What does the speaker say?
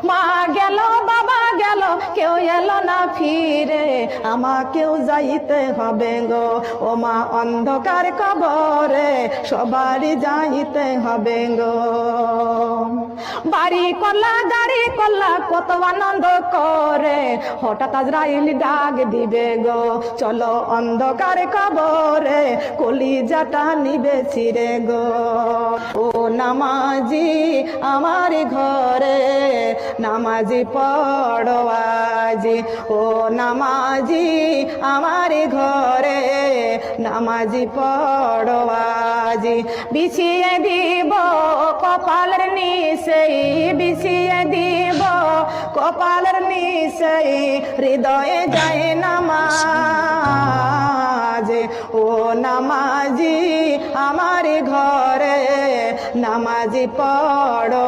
মা গেল বাবা গেল কেউ এলো না ফিরে, আমাকেও যাইতে হবে গো। ও মা অন্ধকার কবরে সবারই যাইতে হবে গো। বাড়ি করলা গাড়ি করলা কত আনন্দ করে, হঠাৎ আজরাইল ডাক দিবে গো। চলো অন্ধকার কবরে কলিজাটা নিবে ছিড়ে গো। ও নামাজি আমার ঘরে নামাজি পড়ো আজি, ও নামাজি আমার ঘরে নামাজি পড়ো আজি। বিছিয়ে দিব কপালের নিচে, বিছিয়ে দিব কপালের নিচে, হৃদয়ে যায় নামাজ। ও নামাজি আমার ঘরে নামাজি পড়ো